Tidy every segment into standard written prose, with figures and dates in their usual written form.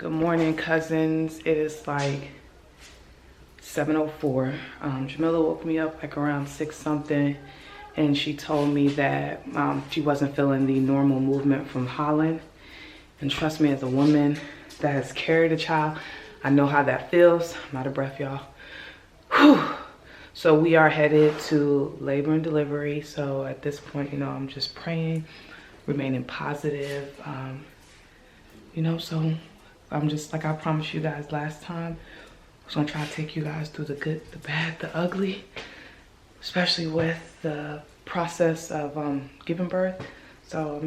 Good morning, cousins. It is like 7:04. Jamilla woke me up like around 6 something, and she told me that she wasn't feeling the normal movement from Holland. And trust me, as a woman that has carried a child, I know how that feels. I'm out of breath, y'all. Whew. So we are headed to labor and delivery. So at this point, I'm just praying, remaining positive. So I'm just like I promised you guys last time. I was gonna try to take you guys through the good, the bad, the ugly, especially with the process of giving birth. So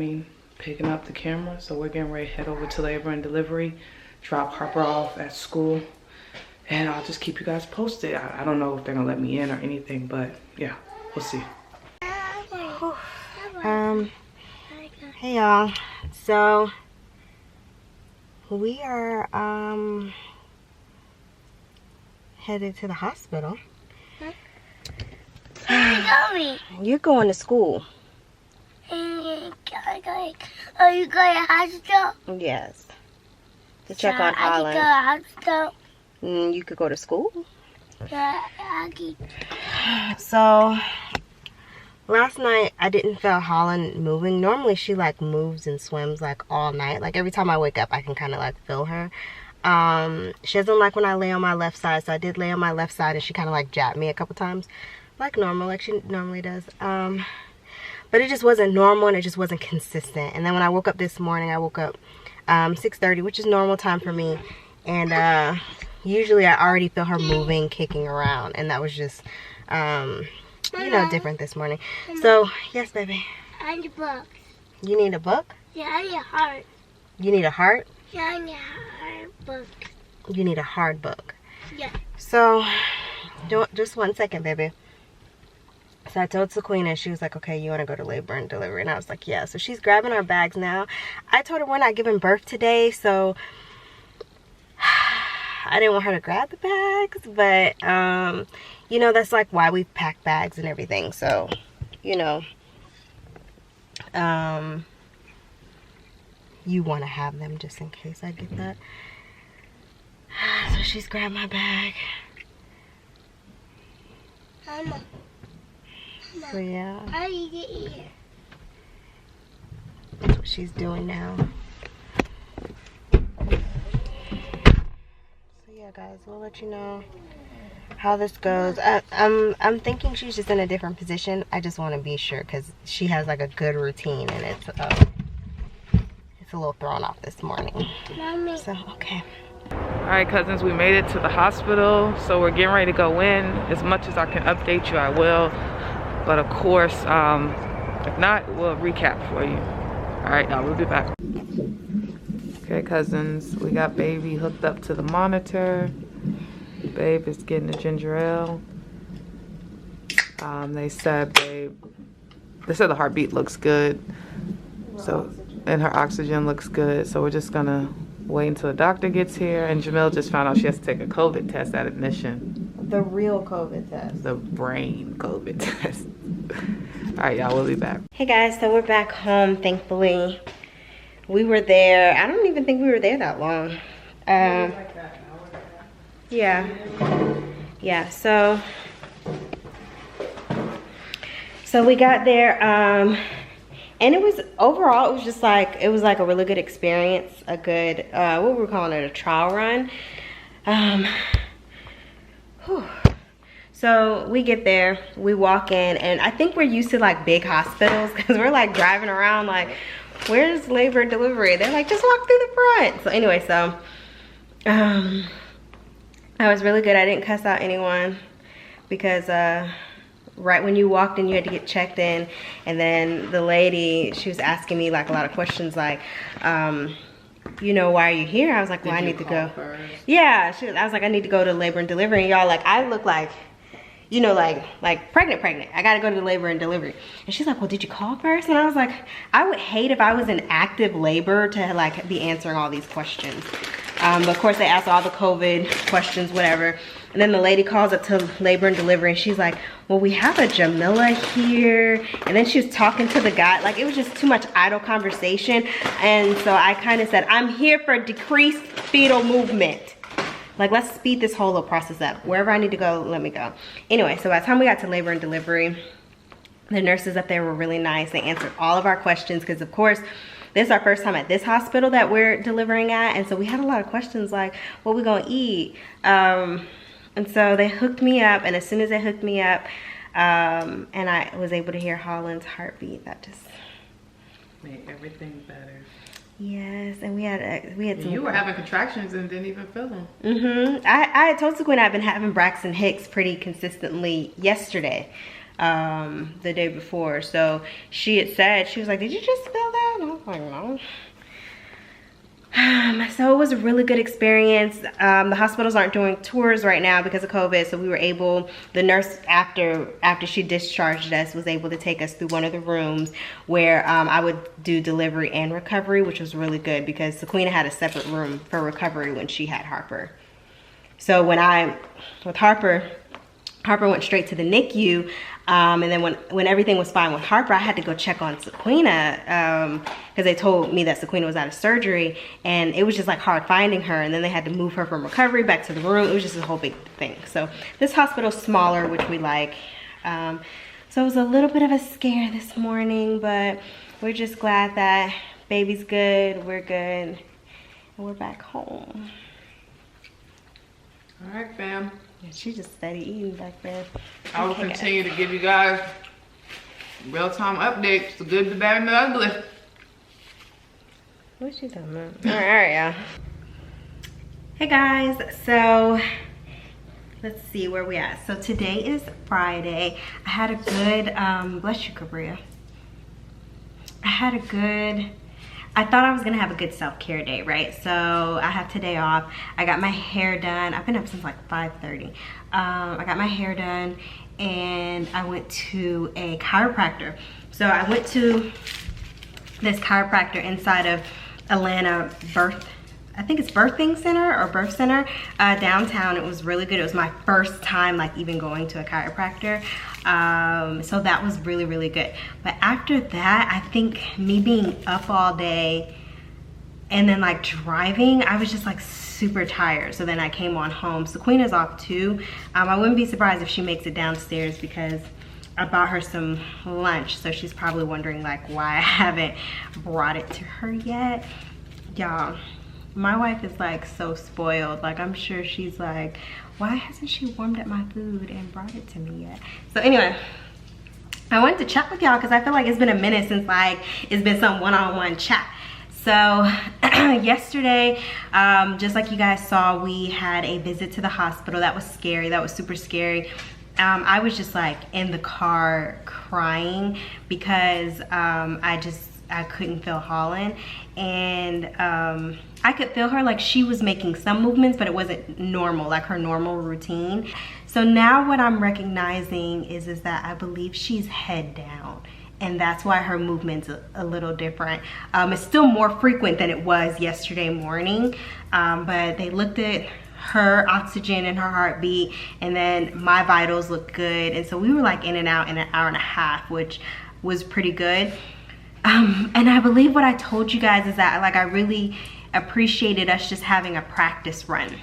picking up the camera. So we're getting ready to head over to labor and delivery, drop Harper off at school, and I'll just keep you guys posted. I don't know if they're gonna let me in or anything, but yeah, we'll see. Hey y'all. So we are headed to the hospital. Where are you going? You're going to school. Are you going to the hospital? Yes. To check on Holland. I could go to the hospital. You could go to school. Yeah, I could. So last night I didn't feel Holland moving. Normally she like moves and swims like all night. Like every time I wake up I can kind of like feel her. She doesn't like when I lay on my left side, so I did lay on my left side and she kind of like jabbed me a couple times like normal, like she normally does. But it just wasn't normal and it just wasn't consistent. And then when I woke up this morning, I woke up 6:30, which is normal time for me, and usually I already feel her moving, kicking around, and that was just different this morning. So yes, baby, I need a book. you need a book? Yeah, I need a heart. You need a heart? Yeah, I need a hard book. You need a hard book. Yeah. So just 1 second, baby. So I told Sequina, she was like, okay, you want to go to labor and delivery? And I was like, yeah. So she's grabbing our bags now. I told her we're not giving birth today, so I didn't want her to grab the bags. But, that's like why we pack bags and everything. So, you want to have them just in case I get that. So she's grabbed my bag. Mama. So yeah. How do you get here? That's what she's doing now. So yeah, guys, we'll let you know how this goes. I'm thinking she's just in a different position. I just want to be sure because she has like a good routine and it's a little thrown off this morning. Mommy. So okay. All right, cousins, we made it to the hospital, so we're getting ready to go in. As much as I can update you, I will. But of course, if not, we'll recap for you. All right, now we'll be back. Okay, cousins, we got baby hooked up to the monitor. Babe is getting the ginger ale. They said the heartbeat looks good. And her oxygen looks good. So we're just gonna wait until the doctor gets here. And Jamil just found out she has to take a COVID test at admission. The real COVID test. The brain COVID test. All right, y'all, we'll be back. Hey guys, so we're back home, thankfully. We were there, I don't even think we were there that long. Yeah, so we got there, and it was, overall, it was like a really good experience, a good, what were we calling it, a trial run. So we get there, we walk in, and I think we're used to like big hospitals because we're like driving around like, where's labor and delivery? They're like, just walk through the front. So anyway, I was really good. I didn't cuss out anyone because right when you walked in, you had to get checked in. And then the lady, she was asking me like a lot of questions like, why are you here? I was like, well, I need to go. First? Yeah, I was like, I need to go to labor and delivery. And y'all, like, I look like, like pregnant. I gotta go to the labor and delivery. And she's like, well, did you call first? And I was like, I would hate if I was in active labor to like be answering all these questions. But of course they asked all the COVID questions, whatever. And then the lady calls up to labor and delivery and she's like, well, we have a Jamilla here. And then she was talking to the guy. Like, it was just too much idle conversation. And so I kind of said, I'm here for decreased fetal movement. Like, let's speed this whole little process up. Wherever I need to go, let me go. Anyway, so by the time we got to labor and delivery, the nurses up there were really nice. They answered all of our questions because, of course, this is our first time at this hospital that we're delivering at. And so we had a lot of questions like, what we gonna eat? And so they hooked me up, and as soon as they hooked me up, and I was able to hear Holland's heartbeat, that just made everything better. Yes, and we had some. You were having contractions and didn't even feel them. I had told Sequina I've been having Braxton Hicks pretty consistently yesterday, the day before. So she had said, she was like, did you just feel that? And I was like, no. So it was a really good experience. The hospitals aren't doing tours right now because of COVID, so we were able, the nurse after she discharged us was able to take us through one of the rooms where I would do delivery and recovery, which was really good because Sequina had a separate room for recovery when she had Harper. So with Harper went straight to the NICU, and then when everything was fine with Harper, I had to go check on Sequina because they told me that Sequina was out of surgery, and it was just like hard finding her, and then they had to move her from recovery back to the room. It was just a whole big thing. So this hospital's smaller, which we like. So it was a little bit of a scare this morning, but we're just glad that baby's good, we're good, and we're back home. All right, fam. Yeah, she just steady eating back there. I will continue to give you guys real-time updates, the good, the bad, and the ugly. What's she talking about? All right, yeah. Hey guys, so let's see where we at. So today is Friday. I had a good, bless you, Cabria. I thought I was gonna have a good self-care day, right? So I have today off. I got my hair done. I've been up since like 5:30. I got my hair done and I went to a chiropractor. So I went to this chiropractor inside of Atlanta Birthing Center or Birth Center downtown. It was really good. It was my first time like even going to a chiropractor. So that was really, really good. But after that, I think me being up all day and then like driving, I was just like super tired. So then I came on home. Sequina's off too. I wouldn't be surprised if she makes it downstairs because I bought her some lunch. So she's probably wondering like why I haven't brought it to her yet. Y'all, my wife is like so spoiled. Like I'm sure she's like, why hasn't she warmed up my food and brought it to me yet? So anyway, I wanted to chat with y'all because I feel like it's been a minute since like it's been some one-on-one chat. So yesterday, just like you guys saw, we had a visit to the hospital. That was scary. That was super scary. I was just like in the car crying because I couldn't feel Holland, and I could feel her like she was making some movements, but it wasn't normal, like her normal routine. So now what I'm recognizing is that I believe she's head down, and that's why her movement's a little different. It's still more frequent than it was yesterday morning, but they looked at her oxygen and her heartbeat, and then my vitals looked good, and so we were like in and out in an hour and a half, which was pretty good. And I believe what I told you guys is that like I really appreciated us just having a practice run.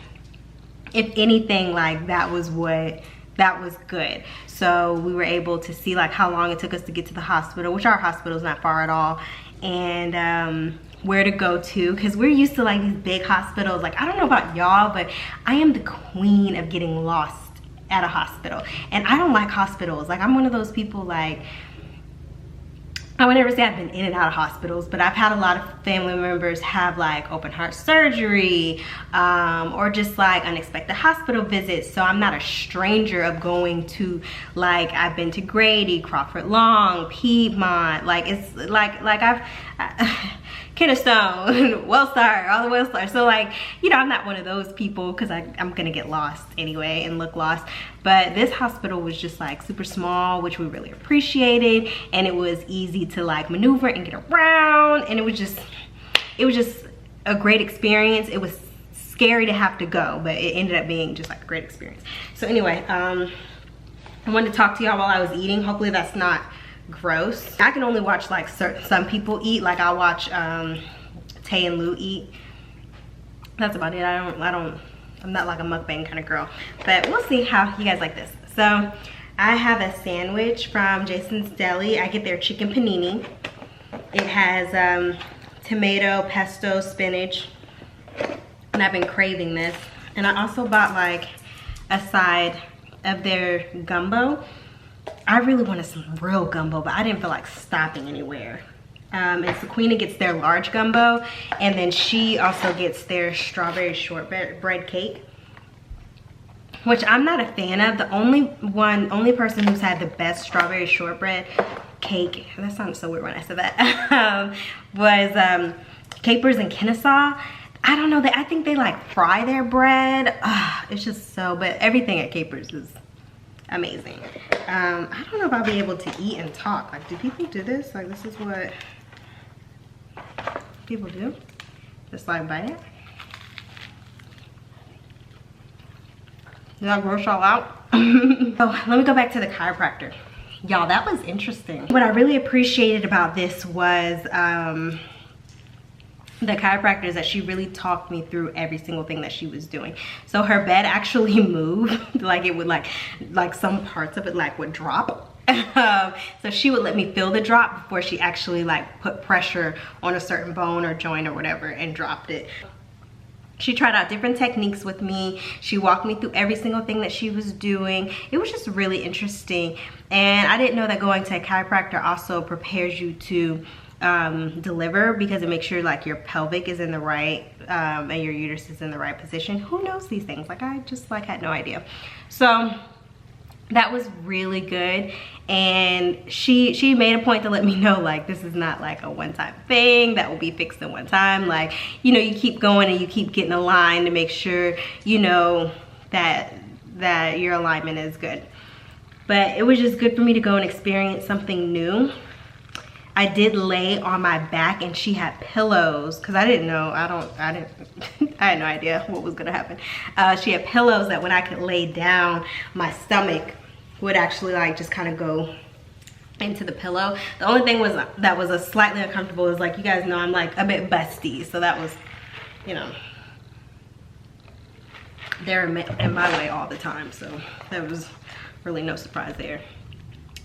If anything, like that was good. So we were able to see like how long it took us to get to the hospital, which our hospital is not far at all, and where to go to, because we're used to like these big hospitals. Like I don't know about y'all, but I am the queen of getting lost at a hospital, and I don't like hospitals. Like I'm one of those people, like I would never say I've been in and out of hospitals, but I've had a lot of family members have like open heart surgery or just like unexpected hospital visits. So I'm not a stranger of going to, like I've been to Grady, Crawford Long, Piedmont, like it's like I've Kennestone, Wellstar, all the Wellstar. So like, you know, I'm not one of those people because I'm gonna get lost anyway and look lost. But this hospital was just like super small, which we really appreciated, and it was easy to like maneuver and get around, and it was just a great experience. It was scary to have to go, but it ended up being just like a great experience. So anyway, I wanted to talk to y'all while I was eating. Hopefully that's not gross. I can only watch like some people eat. Like I'll watch Tay and Lou eat. That's about it. I'm not like a mukbang kind of girl, but we'll see how you guys like this. So I have a sandwich from Jason's Deli. I get their chicken panini. It has tomato, pesto, spinach, and I've been craving this. And I also bought like a side of their gumbo. I really wanted some real gumbo, but I didn't feel like stopping anywhere. And Sequina gets their large gumbo, and then she also gets their strawberry shortbread cake, which I'm not a fan of. The only person who's had the best strawberry shortbread cake, that sounds so weird when I said that, was Capers and Kennesaw. I don't know, I think they like fry their bread. It's just so, but everything at Capers is amazing. I don't know if I'll be able to eat and talk. Like, do people do this? Like, this is what people do? Just like bite it? Did I gross y'all out? Oh, let me go back to the chiropractor. Y'all, that was interesting. What I really appreciated about this was the chiropractor is that she really talked me through every single thing that she was doing. So her bed actually moved. Like it would like some parts of it like would drop. So she would let me feel the drop before she actually like put pressure on a certain bone or joint or whatever and dropped it. She tried out different techniques with me. She walked me through every single thing that she was doing. It was just really interesting. And I didn't know that going to a chiropractor also prepares you to deliver, because it makes sure like your pelvic is in the right and your uterus is in the right position. Who knows these things? Like I just like had no idea. So that was really good. And she made a point to let me know like this is not like a one-time thing that will be fixed in one time. Like, you know, you keep going and you keep getting aligned to make sure you know that your alignment is good. But it was just good for me to go and experience something new. I did lay on my back and she had pillows, because I didn't know, I had no idea what was gonna happen. She had pillows that when I could lay down, my stomach would actually like just kind of go into the pillow. The only thing was that was a slightly uncomfortable is like, you guys know I'm like a bit busty, so that was, you know, they're in my way all the time, so there was really no surprise there.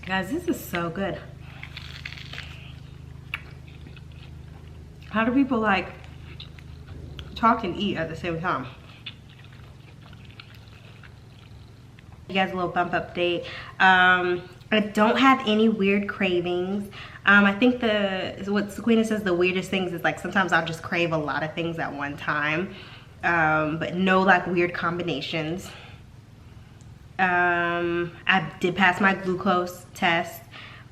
Guys, this is so good. How do people like talk and eat at the same time? You guys, a little bump update. I don't have any weird cravings. I think what Sequina says the weirdest things is like sometimes I'll just crave a lot of things at one time, but no like weird combinations. I did pass my glucose test.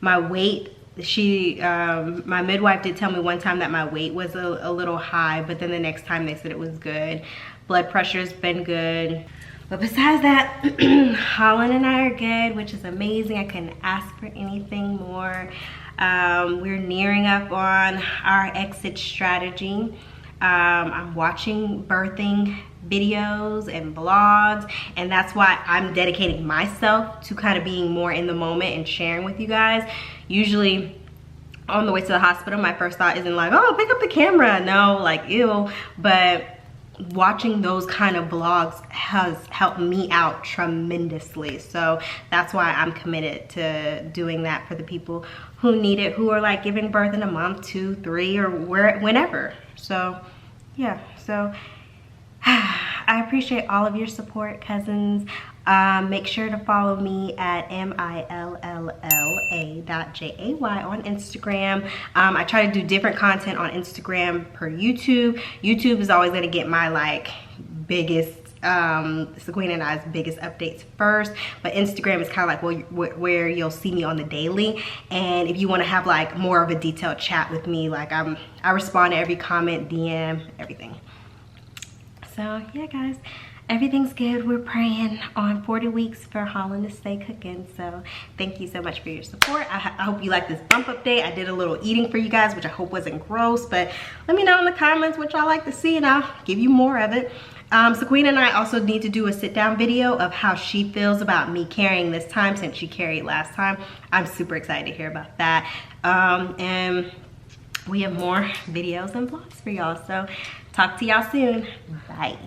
My weight, my midwife did tell me one time that my weight was a little high, but then the next time they said it was good. Blood pressure's been good. But besides that, Holland and I are good, which is amazing. I couldn't ask for anything more. We're nearing up on our exit strategy. I'm watching birthing videos and vlogs, and that's why I'm dedicating myself to kind of being more in the moment and sharing with you guys. Usually on the way to the hospital, my first thought isn't like, oh, pick up the camera. No, like, ew. But watching those kind of vlogs has helped me out tremendously. So that's why I'm committed to doing that for the people who need it, who are like giving birth in a month, 2, 3, or whenever. So yeah, so I appreciate all of your support, cousins. Make sure to follow me at Millla.Jay on Instagram. I try to do different content on Instagram per YouTube. YouTube is always gonna get my like biggest, Sequina and I's biggest updates first, but Instagram is kind of like where you'll see me on the daily. And if you want to have like more of a detailed chat with me, like I respond to every comment, DM, everything. So yeah, guys, everything's good. We're praying on 40 weeks for Holland to stay cooking. So thank you so much for your support. I hope you like this bump update. I did a little eating for you guys, which I hope wasn't gross, but let me know in the comments what y'all like to see and I'll give you more of it. So Queen and I also need to do a sit down video of how she feels about me carrying this time since she carried last time. I'm super excited to hear about that. And we have more videos and vlogs for y'all. So talk to y'all soon. Bye.